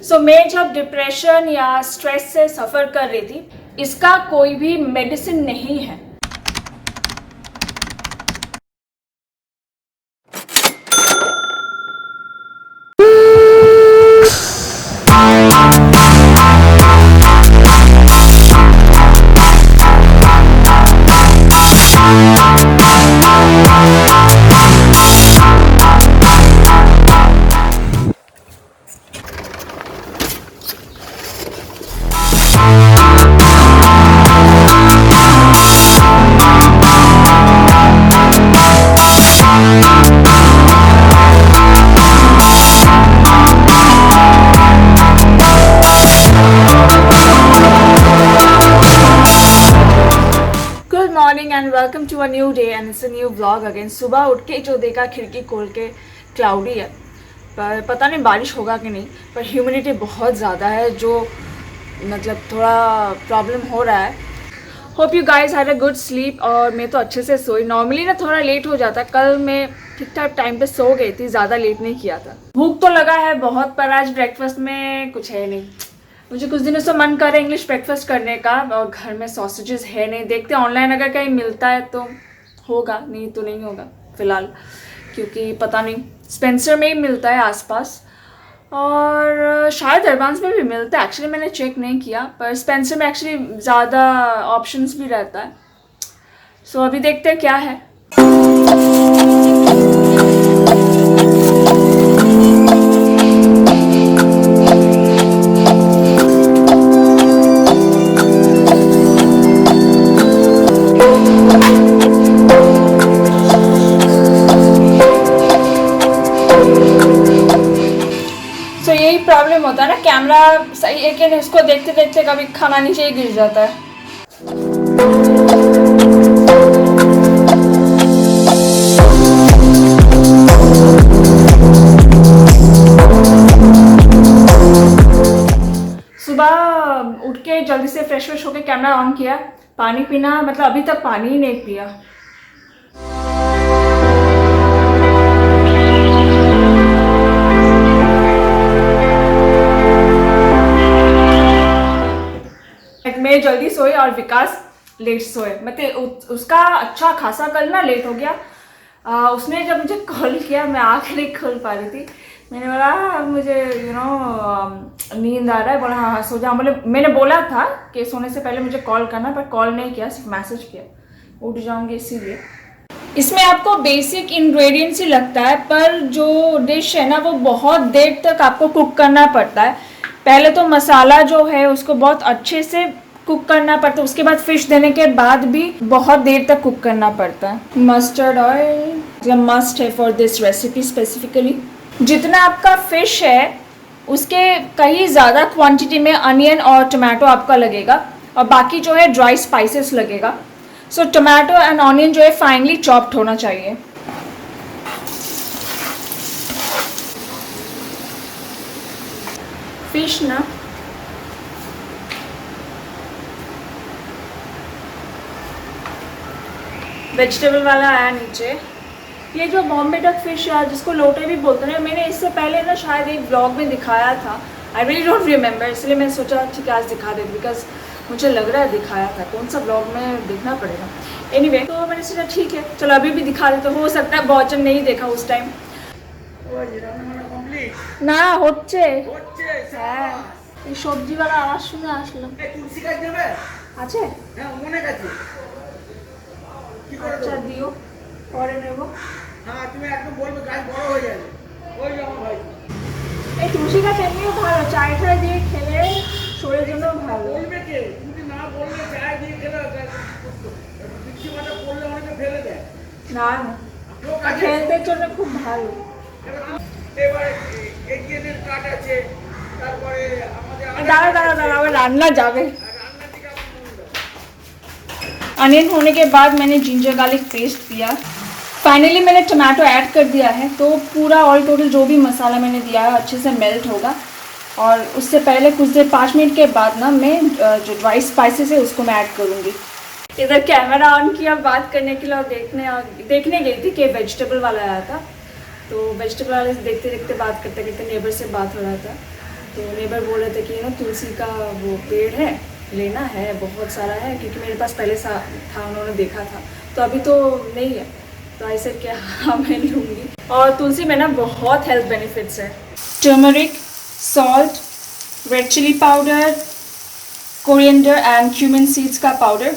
सो मैं जब डिप्रेशन या स्ट्रेस से सफ़र कर रही थी, इसका कोई भी मेडिसिन नहीं है। Morning and welcome to a new day and it's a new vlog again. सुबह उठ के जो देखा खिड़की खोल के क्लाउडी है, पर पता नहीं बारिश होगा कि नहीं। पर ह्यूमिडिटी बहुत ज़्यादा है, जो मतलब थोड़ा प्रॉब्लम हो रहा है। Hope you guys had a good sleep. और मैं तो अच्छे से सोई। नॉर्मली ना थोड़ा लेट हो जाता, कल मैं ठीक ठाक टाइम पे सो गई थी, ज़्यादा लेट नहीं किया था। भूख तो लगा है बहुत, पर आज ब्रेकफास्ट में कुछ है नहीं। मुझे कुछ दिनों से मन कर रहा है इंग्लिश ब्रेकफास्ट करने का, और घर में सॉसेजेस है नहीं। देखते हैं ऑनलाइन अगर कहीं मिलता है तो होगा, नहीं तो नहीं होगा फ़िलहाल, क्योंकि पता नहीं स्पेंसर में ही मिलता है आसपास, और शायद अरबान्स में भी मिलता है। एक्चुअली मैंने चेक नहीं किया, पर स्पेंसर में एक्चुअली ज़्यादा ऑप्शंस भी रहता है। सो अभी देखते हैं क्या है। यही प्रॉब्लम होता है ना, कैमरा सही है कि नहीं, उसको देखते देखते कभी खाना नीचे ही गिर जाता है। सुबह उठ के जल्दी से फ्रेश होके कैमरा ऑन किया, पानी पीना, मतलब अभी तक पानी ही नहीं पिया। मैं जल्दी सोए और विकास लेट सोए। मतलब उसका अच्छा खासा कल ना लेट हो गया। उसने जब मुझे कॉल किया, मैं आँख नहीं खोल पा रही थी। मैंने बोला मुझे नींद आ रहा है। बोला हाँ सो जा। मैंने बोला था कि सोने से पहले मुझे कॉल करना, पर कॉल नहीं किया, सिर्फ मैसेज किया उठ जाऊंगी इसीलिए। इसमें आपको बेसिक इंग्रेडिएंट्स ही लगता है, पर जो डिश है ना वो बहुत देर तक आपको कुक करना पड़ता है। पहले तो मसाला जो है उसको बहुत अच्छे से कुक करना पड़ता है, उसके बाद फिश देने के बाद भी बहुत देर तक कुक करना पड़ता है। मस्टर्ड ऑयल मतलब मस्ट है फॉर दिस रेसिपी स्पेसिफिकली। जितना आपका फिश है उसके कहीं ज़्यादा क्वांटिटी में अनियन और टमाटो आपका लगेगा, और बाकी जो है ड्राई स्पाइसेस लगेगा। सो टमाटो एंड ऑनियन जो है फाइनली चॉप्ड होना चाहिए। फिश ना वेजिटेबल वाला आया नीचे। ये जो बॉम्बे डक फिश है, जिसको लोटे भी बोलते हैं, मैंने इससे पहले ना शायद एक ब्लॉग में दिखाया था। आई रियली डोंट रिमेंबर, इसलिए मैंने सोचा ठीक है आज दिखा दे, बिकॉज मुझे लग रहा है दिखाया था। कौन सा ब्लॉग में देखना पड़ेगा। एनीवे तो मैंने सोचा ठीक है चलो अभी भी दिखा दे, तो हो सकता है बहुत जन नहीं देखा उस टाइम ना। হচ্ছে হ্যাঁ, এই সবজিওয়ালা আওয়াজ শুনে আসলাম। তুলসী গাছ দেবে আছে? হ্যাঁ অনেক আছে। কি করে আচ্ছা দিও, পরে নেব। হ্যাঁ তুমি একদম বলবে, গাছ বড় হয়ে যাবে। ওই আমার ভাই এই তুলসী গাছ এমনিও ভালো, চায় ঠায় দিয়ে খেলে শরীরের জন্য ভালো। বলবে কে? তুমি না বললে চায় দিয়ে খেলে তুলসী মাটা পড়লে অনেকে ফেলে দেয়। না না, খেলতে জন্য খুব ভালো। এবারে এগিয়েদের কাট আছে, তারপরে আমাদের দাঁড়া আবার রান্না যাবে। अनियन होने के बाद मैंने जिंजर गार्लिक पेस्ट दिया। फाइनली मैंने टमाटो ऐड कर दिया है, तो पूरा ऑल टोटल जो भी मसाला मैंने दिया है अच्छे से मेल्ट होगा। और उससे पहले कुछ देर 5 मिनट के बाद ना मैं जो ड्राई स्पाइसेस है उसको मैं ऐड करूँगी। इधर कैमरा ऑन किया बात करने के लिए, और देखने गई थी कि वेजिटेबल वाला आया था, तो वेजिटेबल वाले से देखते देखते बात करते करते नेबर से बात हो रहा था। तो नेबर बोल रहे थे कि तुलसी का वो पेड़ है, लेना है, बहुत सारा है, क्योंकि मेरे पास पहले था, उन्होंने देखा था, तो अभी तो नहीं है, तो ऐसे क्या हाँ मैं लूँगी। और तुलसी में ना बहुत हेल्थ बेनिफिट्स है। Turmeric, salt, red chilli powder, coriander and cumin seeds का पाउडर।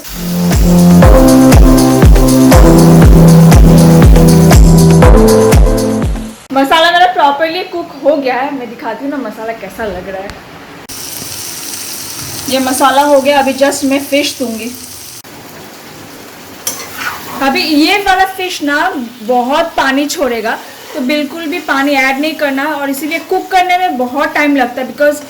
मसाला मेरा प्रॉपरली कुक हो गया है, मैं दिखाती हूँ ना मसाला कैसा लग रहा है। ये मसाला हो गया, अभी जस्ट मैं फिश दूंगी। अभी ये वाला फिश ना बहुत पानी छोड़ेगा, तो बिल्कुल भी पानी ऐड नहीं करना, और इसीलिए कुक करने में बहुत टाइम लगता है, बिकॉज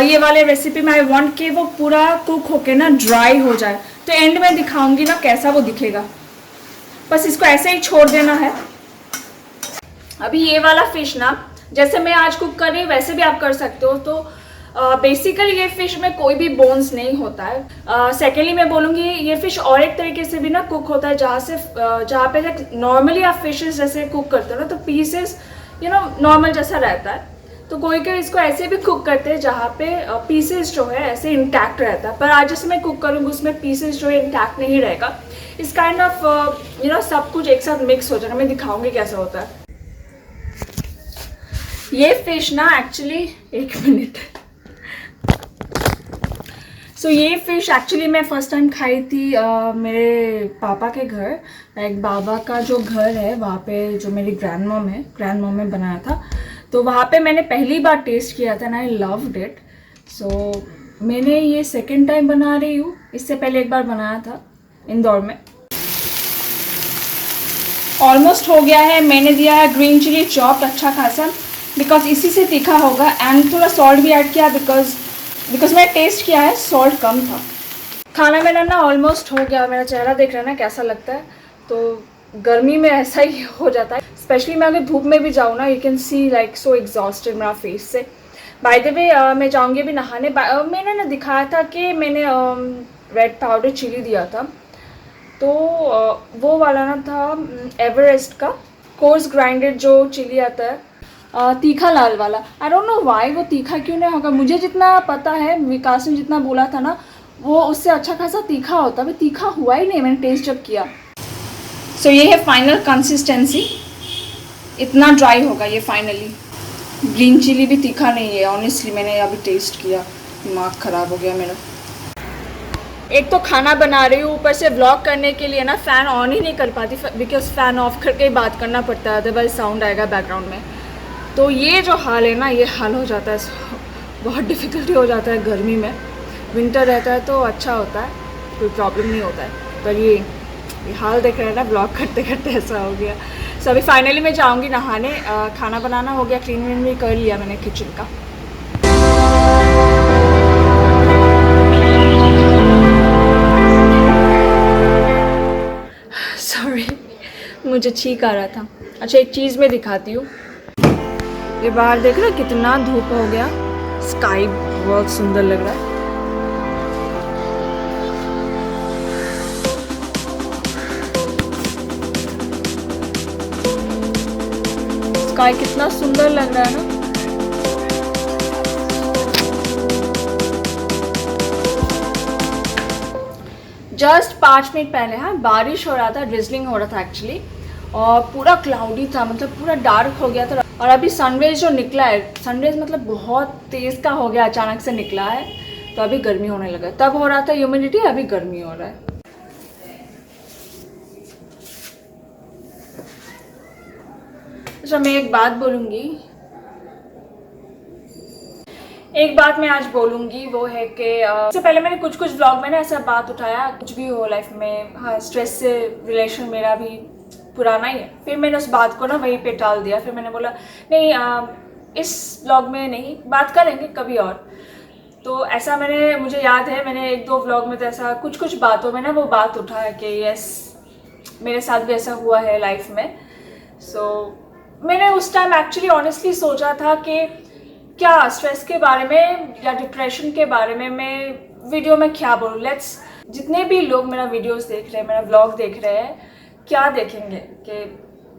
ये वाले रेसिपी में आई वांट कि वो पूरा कुक होके ना ड्राई हो जाए। तो एंड में दिखाऊंगी ना कैसा वो दिखेगा, बस इसको ऐसे ही छोड़ देना है। अभी ये वाला फिश ना जैसे मैं आज कुक कर रही हूँ वैसे भी आप कर सकते हो। तो बेसिकली ये फिश में कोई भी बोन्स नहीं होता है। सेकेंडली मैं बोलूँगी ये फिश और एक तरीके से भी ना कुक होता है, जहाँ पे नॉर्मली आप फिशेस जैसे कुक करते हो ना, तो पीसेस नॉर्मल जैसा रहता है। तो कोई इसको ऐसे भी कुक करते हैं जहाँ पे पीसेस जो है ऐसे इंटैक्ट रहता है, पर आज जैसे मैं कुक करूँगी उसमें पीसेस जो है इंटैक्ट नहीं रहेगा। इस काइंड ऑफ सब कुछ एक साथ मिक्स हो जाएगा। मैं दिखाऊंगी कैसा होता है। ये फिश ना एक्चुअली, एक मिनट, ये फिश एक्चुअली मैं फर्स्ट टाइम खाई थी मेरे पापा के घर। एक बाबा का जो घर है वहाँ पे, जो मेरी ग्रैंड मॉम ने बनाया था, तो वहाँ पे मैंने पहली बार टेस्ट किया था, एंड आई लव्ड इट। सो मैंने ये सेकंड टाइम बना रही हूँ, इससे पहले एक बार बनाया था इंदौर में। ऑलमोस्ट हो गया है। मैंने दिया है ग्रीन चिली चॉप अच्छा खासा, बिकॉज इसी से तीखा होगा, एंड थोड़ा सॉल्ट भी ऐड किया बिकॉज मैं टेस्ट किया है, सॉल्ट कम था। खाना मेरा ना ऑलमोस्ट हो गया। मेरा चेहरा देख रहा है ना कैसा लगता है, तो गर्मी में ऐसा ही हो जाता है। स्पेशली मैं अगर धूप में भी जाऊँ ना, you can see like so exhausted मेरा फेस से। बाय द वे मैं जाऊँगी अभी नहाने। मैंने ना दिखाया था कि मैंने रेड पाउडर चिली दिया था, तो वो वाला ना था एवरेस्ट का कोर्स ग्राइंडेड जो चिली आता है, तीखा लाल वाला। आई डोंट नो वाई वो तीखा क्यों नहीं होगा। मुझे जितना पता है, विकास ने जितना बोला था ना, वो उससे अच्छा खासा तीखा होता है। तीखा हुआ ही नहीं मैंने टेस्ट जब किया। सो ये है फाइनल कंसिस्टेंसी, इतना ड्राई होगा ये फाइनली। ग्रीन चिली भी तीखा नहीं है ऑनेस्टली, मैंने अभी टेस्ट किया, दिमाग ख़राब हो गया मेरा। एक तो खाना बना रही हूँ, ऊपर से व्लॉग करने के लिए ना फ़ैन ऑन ही नहीं कर पाती, बिकॉज फ़ैन ऑफ करके ही बात करना पड़ता है, अदरवाइज साउंड आएगा बैकग्राउंड में। तो ये जो हाल है ना, ये हाल हो जाता है, बहुत डिफ़िकल्टी हो जाता है गर्मी में। विंटर रहता है तो अच्छा होता है, कोई प्रॉब्लम नहीं होता है, पर ये हाल देख रहे हैं ना, ब्लॉग करते करते ऐसा हो गया। सो अभी फाइनली मैं जाऊंगी नहाने। खाना बनाना हो गया, क्लीन विन भी कर लिया मैंने किचन का। सॉरी, मुझे छींक आ रहा था। अच्छा, एक चीज़ मैं दिखाती हूँ। ये बाहर देख रहे हो कितना धूप हो गया, स्काई बहुत सुंदर लग रहा है। स्काई कितना सुंदर लग रहा है ना। जस्ट 5 मिनट पहले हाँ बारिश हो रहा था, ड्रिजलिंग हो रहा था एक्चुअली, और पूरा क्लाउडी था, मतलब पूरा डार्क हो गया था। और अभी सनरेज जो निकला है, सनरेज मतलब बहुत तेज़ का हो गया, अचानक से निकला है, तो अभी गर्मी होने लगा। तब हो रहा था ह्यूमिडिटी, अभी गर्मी हो रहा है। अच्छा, मैं एक बात बोलूँगी, मैं आज बोलूँगी, वो है कि इससे पहले मैंने कुछ व्लॉग में ना ऐसा बात उठाया, कुछ भी हो लाइफ में, हाँ स्ट्रेस से रिलेशन मेरा भी पुराना ही है। फिर मैंने उस बात को ना वहीं पे टाल दिया। फिर मैंने बोला नहीं, इस व्लॉग में नहीं, बात करेंगे कभी और। तो ऐसा मुझे याद है, मैंने 1-2 व्लॉग में तो ऐसा कुछ बातों में ना वो बात उठा है कि यस मेरे साथ भी ऐसा हुआ है लाइफ में। सो मैंने उस टाइम एक्चुअली ऑनेस्टली सोचा था कि क्या स्ट्रेस के बारे में या डिप्रेशन के बारे में मैं वीडियो में क्या बोलूँ। लेट्स, जितने भी लोग मेरा वीडियोस देख रहे हैं, मेरा व्लॉग देख रहे हैं, क्या देखेंगे कि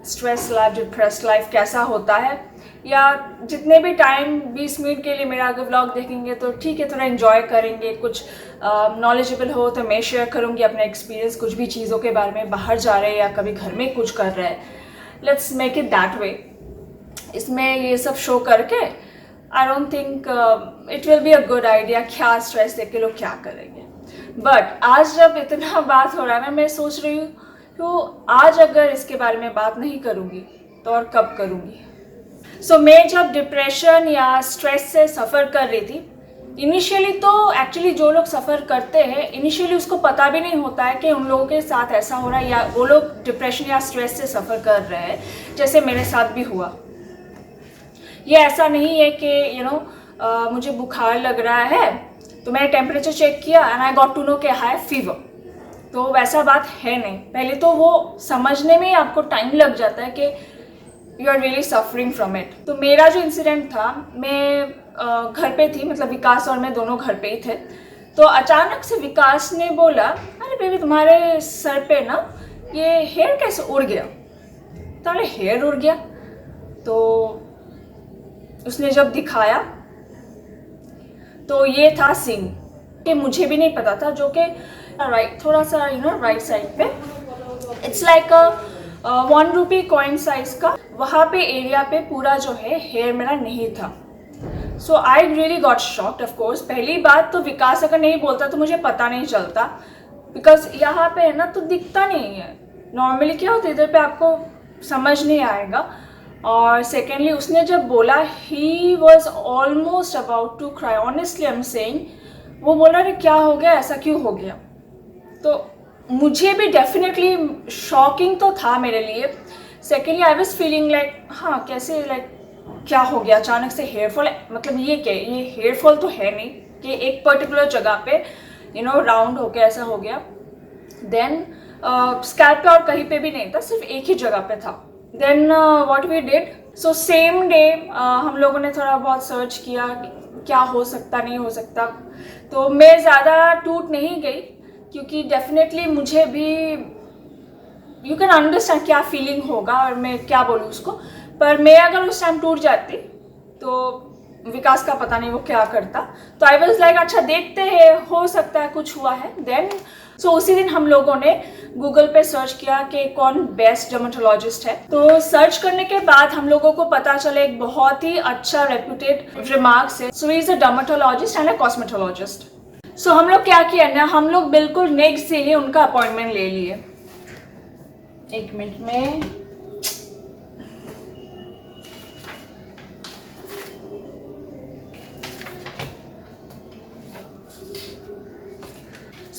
स्ट्रेस लाइफ, डिप्रेस लाइफ कैसा होता है, या जितने भी टाइम 20 मिनट के लिए मेरा अगर व्लॉग देखेंगे तो ठीक है, थोड़ा एंजॉय करेंगे, कुछ नॉलेजेबल हो तो मैं शेयर करूँगी अपना एक्सपीरियंस, कुछ भी चीज़ों के बारे में, बाहर जा रहे हैं या कभी घर में कुछ कर रहे हैं, let's make it that way. इसमें ये सब शो करके I don't think it will be a good idea. क्या स्ट्रेस देख के लोग क्या करेंगे, बट आज जब इतना बात हो रहा है ना, मैं सोच रही हूँ तो आज अगर इसके बारे में बात नहीं करूँगी तो और कब करूँगी। सो मैं जब डिप्रेशन या स्ट्रेस से सफ़र कर रही थी, इनिशियली तो एक्चुअली जो लोग सफ़र करते हैं इनिशियली उसको पता भी नहीं होता है कि उन लोगों के साथ ऐसा हो रहा है या वो लोग डिप्रेशन या स्ट्रेस से सफ़र कर रहे हैं, जैसे मेरे साथ भी हुआ। ये ऐसा नहीं है कि मुझे बुखार लग रहा है तो मैंने टेम्परेचर चेक किया and I got to know कि हाई फीवर, तो वैसा बात है नहीं। पहले तो वो समझने में आपको टाइम लग जाता है कि you are really suffering from it. तो मेरा जो इंसिडेंट था, मैं घर पे थी, मतलब विकास और मैं दोनों घर पे ही थे, तो अचानक से विकास ने बोला, अरे बेबी तुम्हारे सर पे ना ये हेयर कैसे उड़ गया। तो अरे हेयर उड़ गया, तो उसने जब दिखाया तो ये था सीन कि मुझे भी नहीं पता था, जो कि राइट थोड़ा सा राइट साइड पे, it's like a 1 rupee coin size का, वहाँ पे एरिया पे पूरा जो है हेयर मेरा नहीं था। So I really got shocked. Of course पहली बात तो विकास अगर नहीं बोलता तो मुझे पता नहीं चलता, बिकॉज यहाँ पे है ना तो दिखता नहीं है। नॉर्मली क्या होता है इधर पे आपको समझ नहीं आएगा। और सेकेंडली उसने जब बोला, he was almost about to cry, honestly I am saying. वो बोला अरे क्या हो गया, ऐसा क्यों हो गया। तो मुझे भी डेफिनेटली शॉकिंग तो था मेरे लिए। Secondly I was feeling like हाँ कैसे, लाइक क्या हो गया अचानक से हेयर फॉल, मतलब ये क्या, ये हेयर फॉल तो है नहीं कि एक पर्टिकुलर जगह पे राउंड होके ऐसा हो गया। देन स्कैल्प पे और कहीं पे भी नहीं था, सिर्फ एक ही जगह पे था। Then what we did, so same day हम लोगों ने थोड़ा बहुत सर्च किया क्या हो सकता नहीं हो सकता। तो मैं ज़्यादा टूट नहीं गई, क्योंकि डेफिनेटली मुझे भी यू कैन अंडरस्टैंड क्या फीलिंग होगा, और मैं क्या बोलूँ उसको। पर मैं अगर उस टाइम टूट जाती तो विकास का पता नहीं वो क्या करता। तो आई वॉज लाइक अच्छा देखते हैं, हो सकता है कुछ हुआ है। देन सो उसी दिन हम लोगों ने गूगल पे सर्च किया कि कौन बेस्ट डर्मेटोलॉजिस्ट है। तो सर्च करने के बाद हम लोगों को पता चला एक बहुत ही अच्छा रेप्यूटेड रिमार्क्स है। So he is a dermatologist and a cosmetologist. So हम लोग क्या किया ना, हम लोग बिल्कुल नेक्स्ट डे ही उनका अपॉइंटमेंट ले लिए। एक मिनट में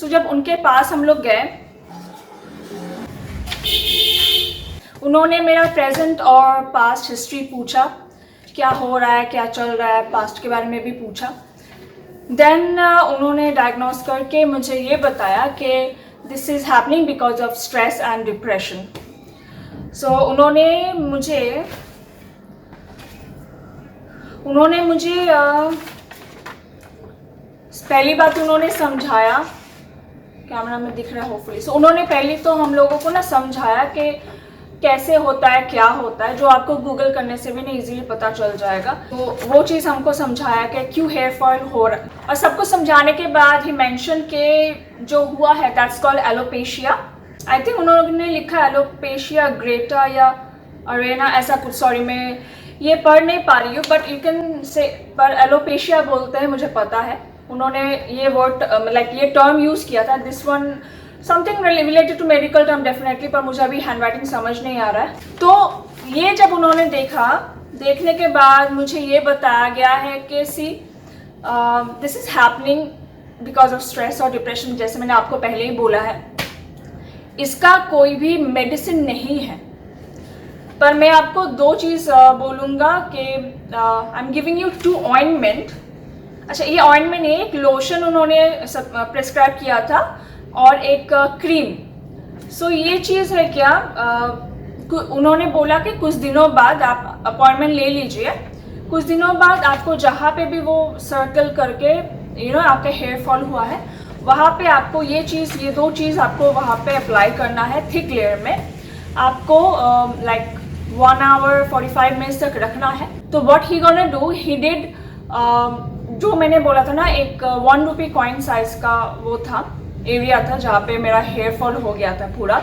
जब उनके पास हम लोग गए, उन्होंने मेरा प्रेजेंट और पास्ट हिस्ट्री पूछा, क्या हो रहा है, क्या चल रहा है, पास्ट के बारे में भी पूछा। देन उन्होंने डायग्नोस करके मुझे ये बताया कि this is happening because of stress and depression. So उन्होंने मुझे पहली बात उन्होंने समझाया, कैमरा में दिख रहा है होपफुली। सो उन्होंने पहले तो हम लोगों को ना समझाया कि कैसे होता है, क्या होता है, जो आपको गूगल करने से भी ना इजीली पता चल जाएगा। तो वो चीज़ हमको समझाया कि क्यों हेयर फॉल हो रहा है। और सबको समझाने के बाद ही मेंशन के जो हुआ है that's called alopecia. I think उन्होंने लिखा एलोपेशिया ग्रेटा या अरेना ऐसा कुछ, सॉरी मैं ये पढ़ नहीं पा रही हूँ, बट यू कैन से, पर एलोपेशिया बोलते हैं, मुझे पता है। उन्होंने ये वर्ड लाइक ये टर्म यूज़ किया था, this one something related to medical term definitely, पर मुझे अभी हैंड राइटिंग समझ नहीं आ रहा है। तो ये जब उन्होंने देखने के बाद मुझे ये बताया गया है कि see this is happening because of stress और डिप्रेशन, जैसे मैंने आपको पहले ही बोला है। इसका कोई भी मेडिसिन नहीं है, पर मैं आपको दो चीज़ बोलूँगा कि I am giving you 2 ointment. अच्छा, ये ऑइंटमेंट नहीं, एक लोशन उन्होंने प्रेस्क्राइब किया था और एक क्रीम। सो ये चीज़ है क्या, उन्होंने बोला कि कुछ दिनों बाद आप अपॉइंटमेंट ले लीजिए, कुछ दिनों बाद आपको जहाँ पे भी वो सर्कल करके आपका हेयर फॉल हुआ है, वहाँ पे आपको ये 2 चीज़ आपको वहाँ पे अप्लाई करना है थिक लेयर में। आपको लाइक 1 hour 45 minutes तक रखना है। तो what he gonna do, he did जो मैंने बोला था ना, एक 1 रुपी कॉइन साइज का वो था, एरिया था जहाँ पे मेरा हेयर फॉल हो गया था पूरा।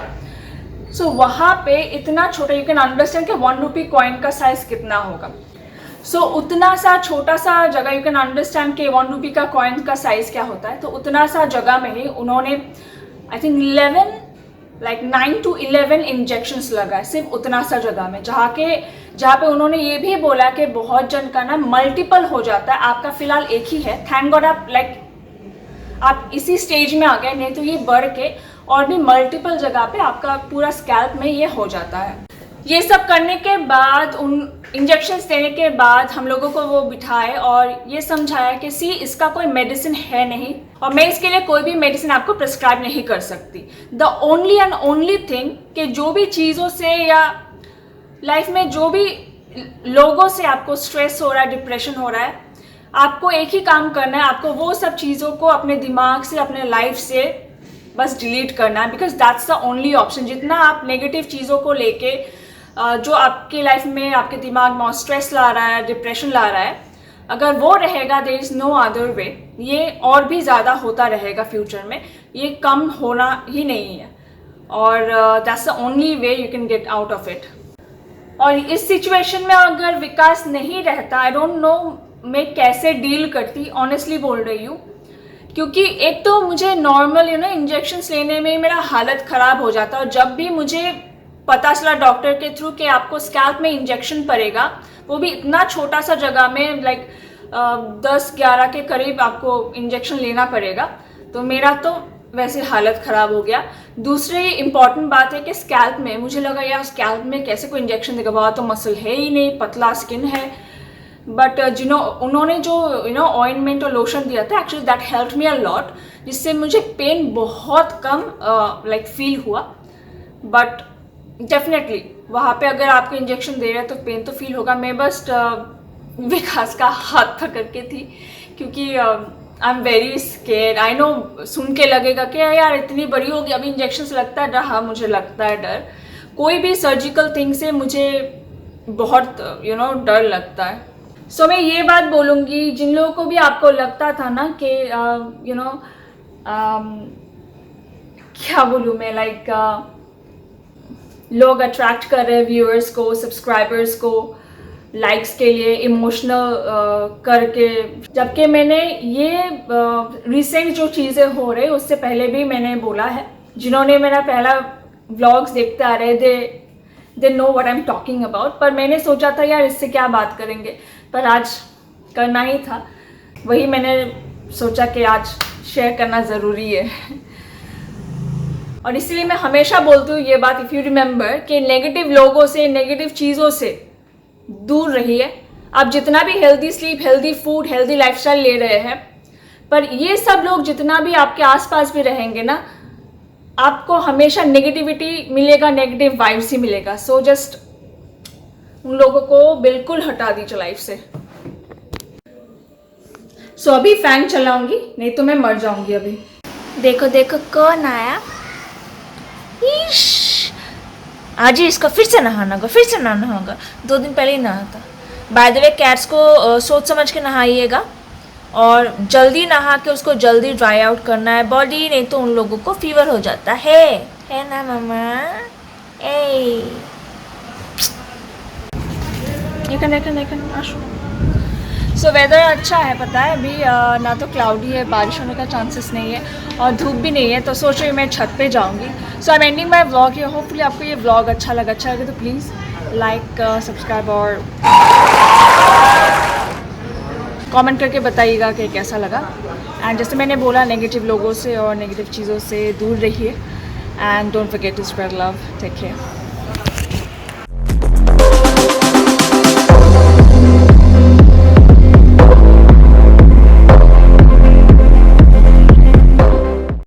सो वहाँ पे इतना छोटा, यू कैन अंडरस्टैंड कि 1 रुपी कॉइन का साइज कितना होगा। सो उतना सा छोटा सा जगह, यू कैन अंडरस्टैंड कि 1 रुपी का कॉइन का साइज क्या होता है। तो उतना सा जगह में ही उन्होंने आई थिंक 9 to 11 इंजेक्शंस लगाए सिर्फ उतना सा जगह में, जहाँ पे उन्होंने ये भी बोला कि बहुत जन का ना मल्टीपल हो जाता है, आपका फिलहाल एक ही है, थैंक गॉड आप इसी स्टेज में आ गए, नहीं तो ये बढ़ के और भी मल्टीपल जगह पे आपका पूरा स्कैल्प में ये हो जाता है। ये सब करने के बाद, उन इंजेक्शंस देने के बाद हम लोगों को वो बिठाए और ये समझाया कि सी इसका कोई मेडिसिन है नहीं और मैं इसके लिए कोई भी मेडिसिन आपको प्रिस्क्राइब नहीं कर सकती। The only and only thing कि जो भी चीज़ों से या लाइफ में जो भी लोगों से आपको स्ट्रेस हो रहा है, डिप्रेशन हो रहा है, आपको एक ही काम करना है, आपको वो सब चीज़ों को अपने दिमाग से, अपने लाइफ से बस डिलीट करना है, because that's the only option. जितना आप नेगेटिव चीज़ों को लेके जो आपकी लाइफ में, आपके दिमाग में स्ट्रेस ला रहा है, डिप्रेशन ला रहा है, अगर वो रहेगा, there is no other way, ये और भी ज़्यादा होता रहेगा फ्यूचर में, ये कम होना ही नहीं है। और that's the only way you can get out of it. और इस सिचुएशन में अगर विकास नहीं रहता, आई डोंट नो मैं कैसे डील करती, ऑनेस्टली बोल रही हूँ, क्योंकि एक तो मुझे नॉर्मल इंजेक्शंस लेने में मेरा हालत ख़राब हो जाता, और जब भी मुझे पता चला डॉक्टर के थ्रू कि आपको स्कैल्प में इंजेक्शन पड़ेगा, वो भी इतना छोटा सा जगह में, 10-11 के करीब आपको इंजेक्शन लेना पड़ेगा, तो मेरा तो वैसे हालत ख़राब हो गया। दूसरी इम्पॉर्टेंट बात है कि स्कैल्प में, मुझे लगा यार स्कैल्प में कैसे कोई इंजेक्शन देगा, वहाँ तो मसल है ही नहीं, पतला स्किन है। बट उन्होंने जो ऑइंटमेंट और लोशन दिया था, actually that help me a lot, जिससे मुझे पेन बहुत कम फील हुआ। बट डेफिनेटली वहाँ पे अगर आपको इंजेक्शन दे रहे हैं तो पेन तो फील होगा। मैं बस विकास का हाथ पकड़ के थी, क्योंकि I am very scared. I know सुन के लगेगा कि यार इतनी बड़ी होगी, अभी इंजेक्शन लगता रहा, मुझे लगता है डर। कोई भी सर्जिकल थिंग से मुझे बहुत डर लगता है। सो मैं ये बात बोलूँगी, जिन लोगों को भी आपको लगता था ना कि क्या बोलूँ मैं, लोग अट्रैक्ट कर रहे हैं व्यूअर्स को, सब्सक्राइबर्स को लाइक्स के लिए, इमोशनल करके, जबकि मैंने ये रिसेंट जो चीज़ें हो रही उससे पहले भी मैंने बोला है। जिन्होंने मेरा पहला व्लॉग्स देखते आ रहे, they know what I am talking about. पर मैंने सोचा था यार इससे क्या बात करेंगे, पर आज करना ही था, वही मैंने सोचा कि आज शेयर करना ज़रूरी है। और इसलिए मैं हमेशा बोलती हूँ ये बात, इफ़ यू रिमेंबर, कि नेगेटिव लोगों से, नेगेटिव चीज़ों से दूर रहिए। आप जितना भी healthy sleep, healthy food, healthy lifestyle ले रहे हैं, पर ये सब लोग जितना भी आपके आसपास भी रहेंगे ना, आपको हमेशा नेगेटिविटी मिलेगा, नेगेटिव वाइब्स ही मिलेगा। सो जस्ट उन लोगों को बिल्कुल हटा दीजिए लाइफ से। सो अभी फैन चलाऊंगी, नहीं तो मैं मर जाऊंगी अभी। देखो देखो कौन आया। आज ही इसको फिर से नहाना होगा, फिर से नहाना होगा। 2 दिन पहले ही नहा था। बाय द वे, कैट्स को सोच समझ के नहाइएगा और जल्दी नहा के उसको जल्दी ड्राई आउट करना है बॉडी, नहीं तो उन लोगों को फीवर हो जाता है ना मामा? सो वेदर अच्छा है, पता है अभी ना तो क्लाउडी है, बारिश होने का चांसेस नहीं है और धूप भी नहीं है, तो सोच रही हूँ मैं छत पे जाऊँगी। So I am ending my vlog here. Hopefully आपको ये व्लॉग अच्छा लगे तो प्लीज़ लाइक, सब्सक्राइब और कमेंट करके बताइएगा कि कैसा लगा। एंड जैसे मैंने बोला, नेगेटिव लोगों से और नेगेटिव चीज़ों से दूर रहिए and don't forget to spread love. Take care.